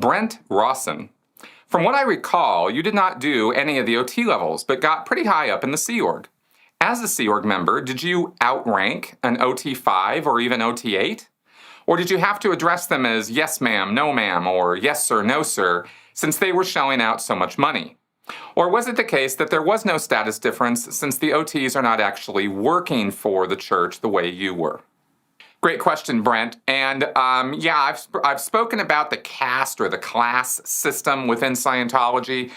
Brent Rawson. From what I recall, you did not do any of the OT levels, but got pretty high up in the Sea Org. As a Sea Org member, did you outrank an OT5 or even OT8? Or did you have to address them as yes ma'am, no ma'am, or yes sir, no sir, since they were shelling out so much money? Or was it the case that there was no status difference since the OTs are not actually working for the church the way you were? Great question, Brent. And I've spoken about the caste or the class system within Scientology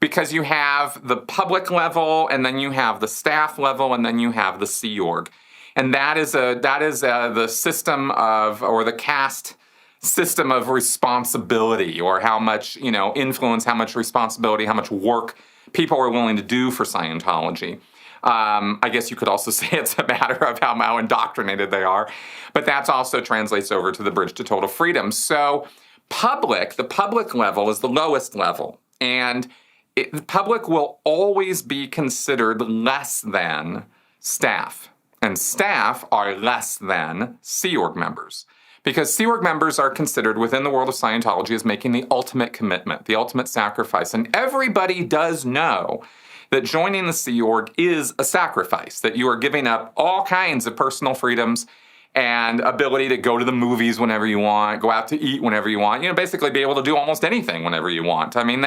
because you have the public level, and then you have the staff level, and then you have the Sea Org. And that is the system of, or the caste system of responsibility, or how much, influence, how much responsibility, how much work people are willing to do for Scientology. I guess you could also say it's a matter of how indoctrinated they are, but that also translates over to the bridge to total freedom. So the public level is the lowest level, and the public will always be considered less than staff. And staff are less than Sea Org members. Because Sea Org members are considered within the world of Scientology as making the ultimate commitment, the ultimate sacrifice. And everybody does know that joining the Sea Org is a sacrifice, that you are giving up all kinds of personal freedoms and ability to go to the movies whenever you want, go out to eat whenever you want, basically be able to do almost anything whenever you want. I mean,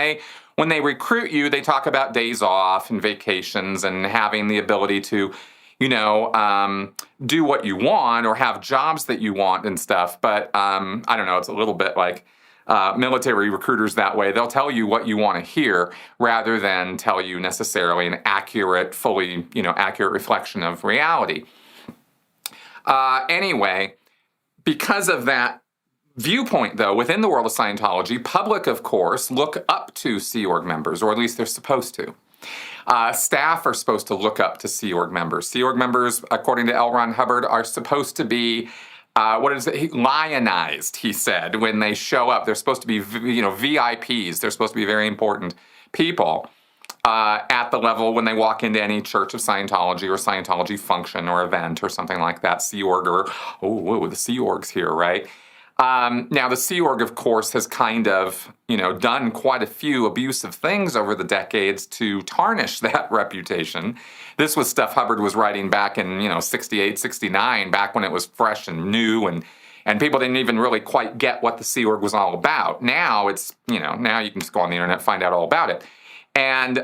when they recruit you, they talk about days off and vacations and having the ability to do what you want or have jobs that you want and stuff. But I don't know, it's a little bit like military recruiters that way. They'll tell you what you want to hear rather than tell you necessarily an accurate, fully, accurate reflection of reality. Anyway, because of that viewpoint, though, within the world of Scientology, public, of course, look up to Sea Org members, or at least they're supposed to. Staff are supposed to look up to Sea Org members. Sea Org members, according to L. Ron Hubbard, are supposed to be, lionized, he said, when they show up. They're supposed to be, VIPs. They're supposed to be very important people at the level when they walk into any Church of Scientology or Scientology function or event or something like that. Sea Org, or, the Sea Org's here, right? Now, the Sea Org, of course, has kind of, done quite a few abusive things over the decades to tarnish that reputation. This was stuff Hubbard was writing back in, 68, 69, back when it was fresh and new, and people didn't even really quite get what the Sea Org was all about. Now it's, now you can just go on the internet, find out all about it. And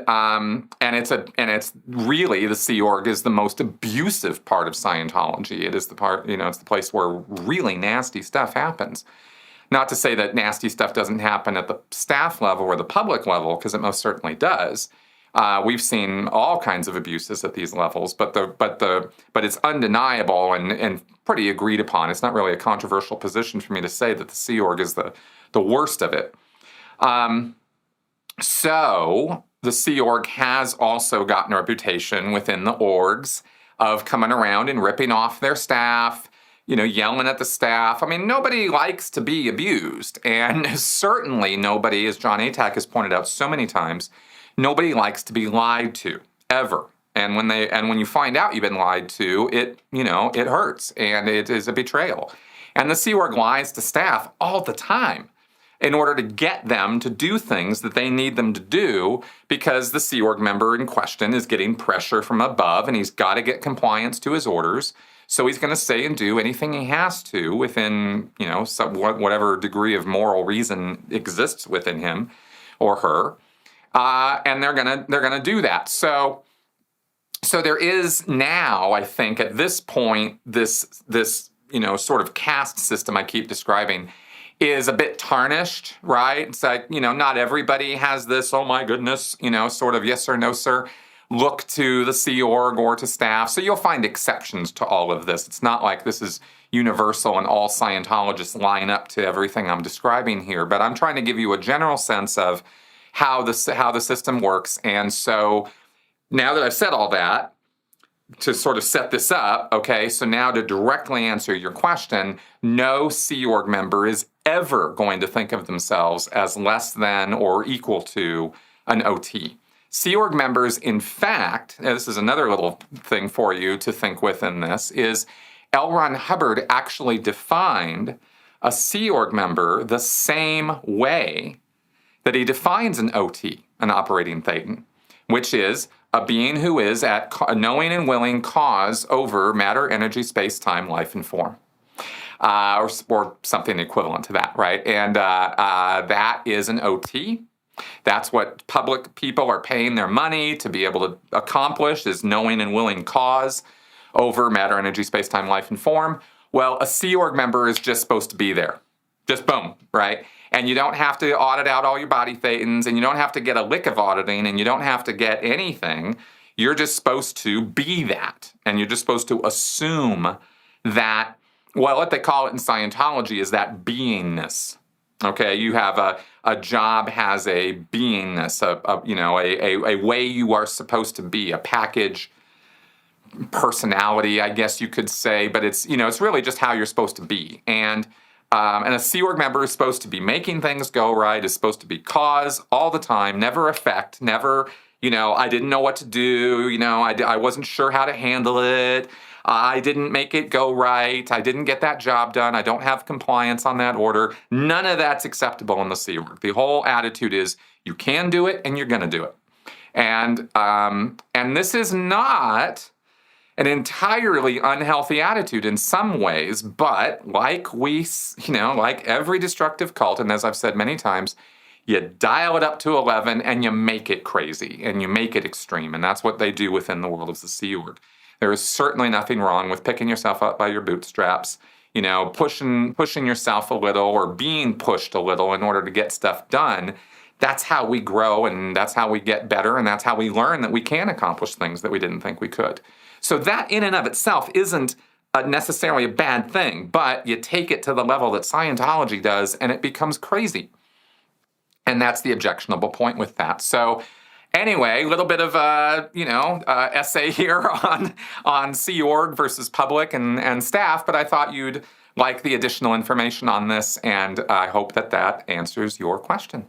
it's really, the Sea Org is the most abusive part of Scientology. It is the part, it's the place where really nasty stuff happens. Not to say that nasty stuff doesn't happen at the staff level or the public level, because it most certainly does. We've seen all kinds of abuses at these levels, but it's undeniable and pretty agreed upon. It's not really a controversial position for me to say that the Sea Org is the worst of it. So the Sea Org has also gotten a reputation within the orgs of coming around and ripping off their staff, yelling at the staff. I mean, nobody likes to be abused. And certainly nobody, as John Atack has pointed out so many times, nobody likes to be lied to, ever. And when you find out you've been lied to, it hurts, and it is a betrayal. And the Sea Org lies to staff all the time in order to get them to do things that they need them to do, because the Sea Org member in question is getting pressure from above, and he's got to get compliance to his orders. So he's going to say and do anything he has to within, whatever degree of moral reason exists within him or her, and they're gonna do that. So there is now, I think, at this point, this sort of caste system I keep describing is a bit tarnished, right? It's like, not everybody has this, oh my goodness, sort of yes or no sir look to the Sea Org or to staff. So you'll find exceptions to all of this. It's not like this is universal and all Scientologists line up to everything I'm describing here, but I'm trying to give you a general sense of how the system works. And so now that I've said all that, to sort of set this up, okay, so now to directly answer your question, no Sea Org member is ever going to think of themselves as less than or equal to an OT. Sea Org members, in fact, and this is another little thing for you to think with in this, is L. Ron Hubbard actually defined a Sea Org member the same way that he defines an OT, an operating thetan, which is a being who is at a knowing and willing cause over matter, energy, space, time, life, and form. Or something equivalent to that, right? And that is an OT. That's what public people are paying their money to be able to accomplish, is knowing and willing cause over matter, energy, space, time, life, and form. Well, a Sea Org member is just supposed to be there. Just boom, right? And you don't have to audit out all your body thetans, and you don't have to get a lick of auditing, and you don't have to get anything. You're just supposed to be that. And you're just supposed to assume that, well, what they call it in Scientology is that beingness. Okay, you have a job has a beingness, a way you are supposed to be, a package personality, I guess you could say, but it's really just how you're supposed to be. And a Sea Org member is supposed to be making things go right, is supposed to be cause all the time, never effect, never, I didn't know what to do, I wasn't sure how to handle it, I didn't make it go right, I didn't get that job done, I don't have compliance on that order. None of that's acceptable in the Sea Org. The whole attitude is you can do it and you're going to do it. And this is not an entirely unhealthy attitude in some ways, but like every destructive cult, and as I've said many times, you dial it up to 11 and you make it crazy and you make it extreme, and that's what they do within the world of the Sea Org. There is certainly nothing wrong with picking yourself up by your bootstraps, pushing yourself a little or being pushed a little in order to get stuff done. That's how we grow, and that's how we get better, and that's how we learn that we can accomplish things that we didn't think we could. So that in and of itself isn't necessarily a bad thing, but you take it to the level that Scientology does and it becomes crazy. And that's the objectionable point with that. So anyway, a little bit of essay here on Sea Org versus public and staff, but I thought you'd like the additional information on this, and I hope that answers your question.